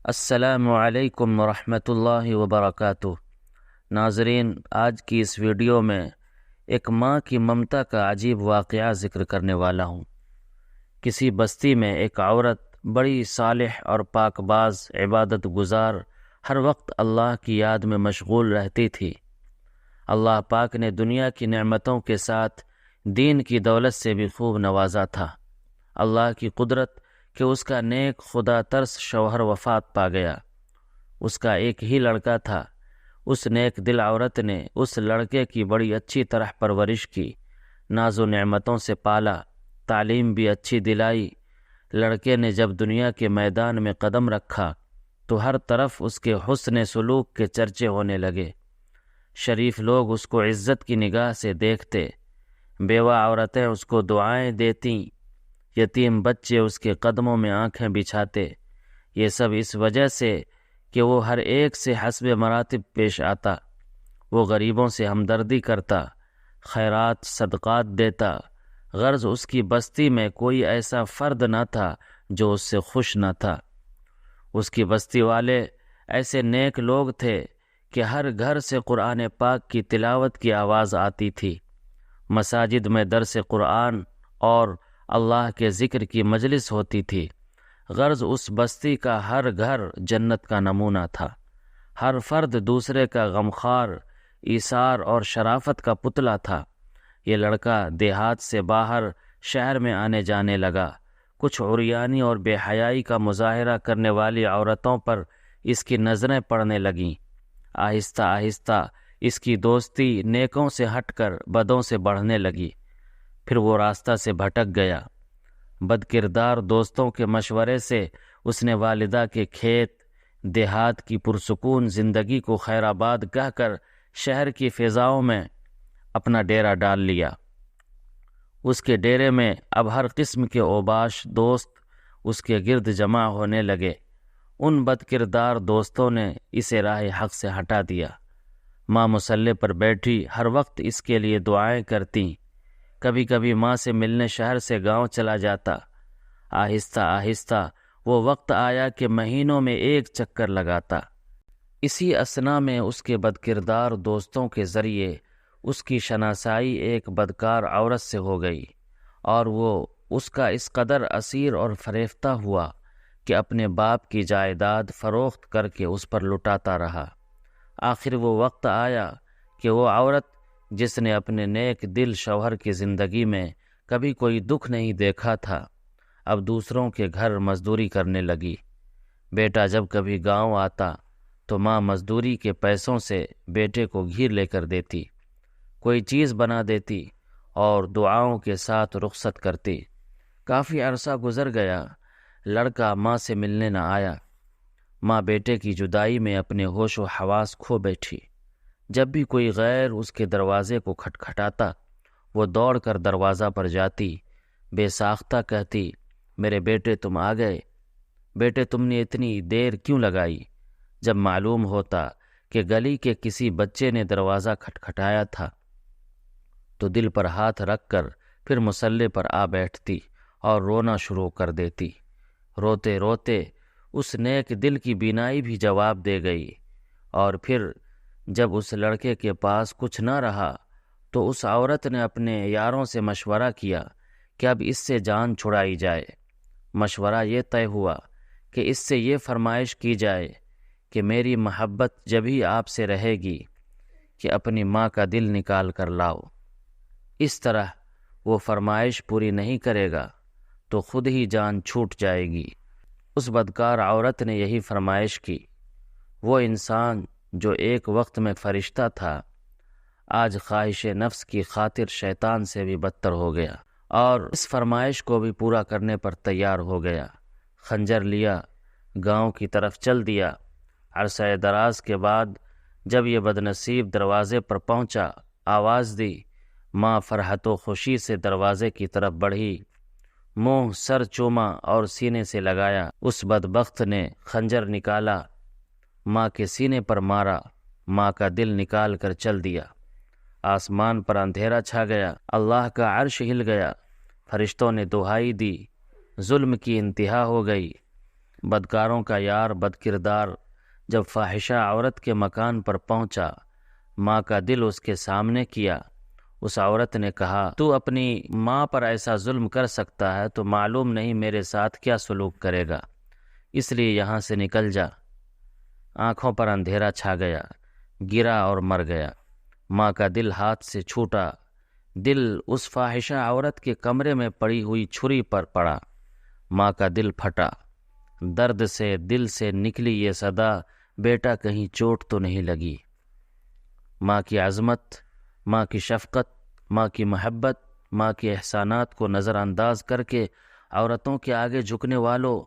السلام علیکم ورحمۃ اللہ وبرکاتہ۔ ناظرین، آج کی اس ویڈیو میں ایک ماں کی ممتا کا عجیب واقعہ ذکر کرنے والا ہوں۔ کسی بستی میں ایک عورت بڑی صالح اور پاک باز عبادت گزار ہر وقت اللہ کی یاد میں مشغول رہتی تھی۔ اللہ پاک نے دنیا کی نعمتوں کے ساتھ دین کی دولت سے بھی خوب نوازا تھا۔ اللہ کی قدرت کہ اس کا نیک خدا ترس شوہر وفات پا گیا۔ اس کا ایک ہی لڑکا تھا۔ اس نیک دل عورت نے اس لڑکے کی بڑی اچھی طرح پرورش کی، ناز و نعمتوں سے پالا، تعلیم بھی اچھی دلائی۔ لڑکے نے جب دنیا کے میدان میں قدم رکھا تو ہر طرف اس کے حسن سلوک کے چرچے ہونے لگے۔ شریف لوگ اس کو عزت کی نگاہ سے دیکھتے، بیوہ عورتیں اس کو دعائیں دیتیں، یتیم بچے اس کے قدموں میں آنکھیں بچھاتے۔ یہ سب اس وجہ سے کہ وہ ہر ایک سے حسب مراتب پیش آتا۔ وہ غریبوں سے ہمدردی کرتا، خیرات صدقات دیتا۔ غرض اس کی بستی میں کوئی ایسا فرد نہ تھا جو اس سے خوش نہ تھا۔ اس کی بستی والے ایسے نیک لوگ تھے کہ ہر گھر سے قرآن پاک کی تلاوت کی آواز آتی تھی۔ مساجد میں درس قرآن اور اللہ کے ذکر کی مجلس ہوتی تھی۔ غرض اس بستی کا ہر گھر جنت کا نمونہ تھا۔ ہر فرد دوسرے کا غمخوار، ایثار اور شرافت کا پتلا تھا۔ یہ لڑکا دیہات سے باہر شہر میں آنے جانے لگا۔ کچھ عریانی اور بے حیائی کا مظاہرہ کرنے والی عورتوں پر اس کی نظریں پڑنے لگیں۔ آہستہ آہستہ اس کی دوستی نیکوں سے ہٹ کر بدوں سے بڑھنے لگی۔ پھر وہ راستہ سے بھٹک گیا۔ بد کردار دوستوں کے مشورے سے اس نے والدہ کے کھیت، دیہات کی پرسکون زندگی کو خیر آباد کہہ کر شہر کی فضاؤں میں اپنا ڈیرا ڈال لیا۔ اس کے ڈیرے میں اب ہر قسم کے اوباش دوست اس کے گرد جمع ہونے لگے۔ ان بد کردار دوستوں نے اسے راہ حق سے ہٹا دیا۔ ماں مصلی پر بیٹھی ہر وقت اس کے لیے دعائیں کرتیں۔ کبھی کبھی ماں سے ملنے شہر سے گاؤں چلا جاتا۔ آہستہ آہستہ وہ وقت آیا کہ مہینوں میں ایک چکر لگاتا۔ اسی اثنا میں اس کے بد کردار دوستوں کے ذریعے اس کی شناسائی ایک بدکار عورت سے ہو گئی، اور وہ اس کا اس قدر اسیر اور فریفتہ ہوا کہ اپنے باپ کی جائیداد فروخت کر کے اس پر لٹاتا رہا۔ آخر وہ وقت آیا کہ وہ عورت جس نے اپنے نیک دل شوہر کی زندگی میں کبھی کوئی دکھ نہیں دیکھا تھا، اب دوسروں کے گھر مزدوری کرنے لگی۔ بیٹا جب کبھی گاؤں آتا تو ماں مزدوری کے پیسوں سے بیٹے کو گھیر لے کر دیتی، کوئی چیز بنا دیتی اور دعاؤں کے ساتھ رخصت کرتی۔ کافی عرصہ گزر گیا، لڑکا ماں سے ملنے نہ آیا۔ ماں بیٹے کی جدائی میں اپنے ہوش و حواس کھو بیٹھی۔ جب بھی کوئی غیر اس کے دروازے کو کھٹکھٹاتا، وہ دوڑ کر دروازہ پر جاتی، بے ساختہ کہتی، میرے بیٹے تم آ گئے۔ بیٹے تم نے اتنی دیر کیوں لگائی؟ جب معلوم ہوتا کہ گلی کے کسی بچے نے دروازہ کھٹکھٹایا تھا تو دل پر ہاتھ رکھ کر پھر مصلی پر آ بیٹھتی اور رونا شروع کر دیتی۔ روتے روتے اس نیک دل کی بینائی بھی جواب دے گئی، اور پھر جب اس لڑکے کے پاس کچھ نہ رہا تو اس عورت نے اپنے یاروں سے مشورہ کیا کہ اب اس سے جان چھڑائی جائے۔ مشورہ یہ طے ہوا کہ اس سے یہ فرمائش کی جائے کہ میری محبت جبھی آپ سے رہے گی کہ اپنی ماں کا دل نکال کر لاؤ۔ اس طرح وہ فرمائش پوری نہیں کرے گا تو خود ہی جان چھوٹ جائے گی۔ اس بدکار عورت نے یہی فرمائش کی۔ وہ انسان جو ایک وقت میں فرشتہ تھا، آج خواہش نفس کی خاطر شیطان سے بھی بدتر ہو گیا، اور اس فرمائش کو بھی پورا کرنے پر تیار ہو گیا۔ خنجر لیا، گاؤں کی طرف چل دیا۔ عرصہ دراز کے بعد جب یہ بدنصیب دروازے پر پہنچا، آواز دی۔ ماں فرحت و خوشی سے دروازے کی طرف بڑھی، منہ سر چوما اور سینے سے لگایا۔ اس بدبخت نے خنجر نکالا، ماں کے سینے پر مارا، ماں کا دل نکال کر چل دیا۔ آسمان پر اندھیرا چھا گیا، اللہ کا عرش ہل گیا، فرشتوں نے دہائی دی، ظلم کی انتہا ہو گئی۔ بدکاروں کا یار بد کردار جب فاحشہ عورت کے مکان پر پہنچا، ماں کا دل اس کے سامنے کیا۔ اس عورت نے کہا، تو اپنی ماں پر ایسا ظلم کر سکتا ہے تو معلوم نہیں میرے ساتھ کیا سلوک کرے گا، اس لیے یہاں سے نکل جا۔ آنکھوں پر اندھیرا چھا گیا، گرا اور مر گیا۔ ماں کا دل ہاتھ سے چھوٹا، دل اس فاحشہ عورت کے کمرے میں پڑی ہوئی چھری پر پڑا۔ ماں کا دل پھٹا، درد سے دل سے نکلی یہ صدا، بیٹا کہیں چوٹ تو نہیں لگی۔ ماں کی عظمت، ماں کی شفقت، ماں کی محبت، ماں کے احسانات کو نظر انداز کر کے عورتوں کے آگے جھکنے والوں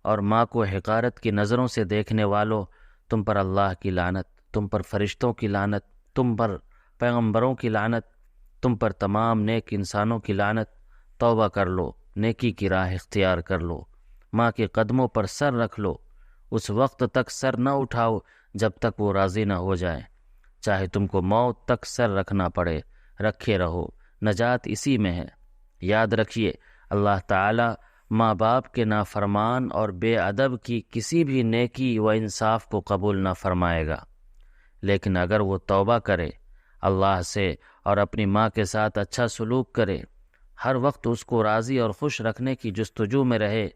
اور ماں کو حقارت کی نظروں سے دیکھنے والوں، تم پر اللہ کی لعنت، تم پر فرشتوں کی لعنت، تم پر پیغمبروں کی لعنت، تم پر تمام نیک انسانوں کی لعنت۔ توبہ کر لو، نیکی کی راہ اختیار کر لو، ماں کے قدموں پر سر رکھ لو۔ اس وقت تک سر نہ اٹھاؤ جب تک وہ راضی نہ ہو جائیں، چاہے تم کو موت تک سر رکھنا پڑے، رکھے رہو، نجات اسی میں ہے۔ یاد رکھیے، اللہ تعالی ماں باپ کے نافرمان اور بے ادب کی کسی بھی نیکی و انصاف کو قبول نہ فرمائے گا، لیکن اگر وہ توبہ کرے، اللہ سے اور اپنی ماں کے ساتھ اچھا سلوک کرے، ہر وقت اس کو راضی اور خوش رکھنے کی جستجو میں رہے،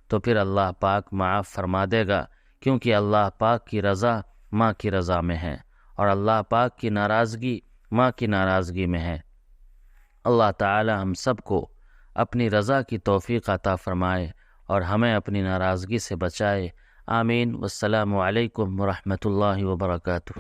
تو پھر اللہ پاک معاف فرما دے گا، کیونکہ اللہ پاک کی رضا ماں کی رضا میں ہے اور اللہ پاک کی ناراضگی ماں کی ناراضگی میں ہے۔ اللہ تعالی ہم سب کو اپنی رضا کی توفیق عطا فرمائے اور ہمیں اپنی ناراضگی سے بچائے۔ آمین۔ والسلام علیکم ورحمۃ اللہ وبرکاتہ۔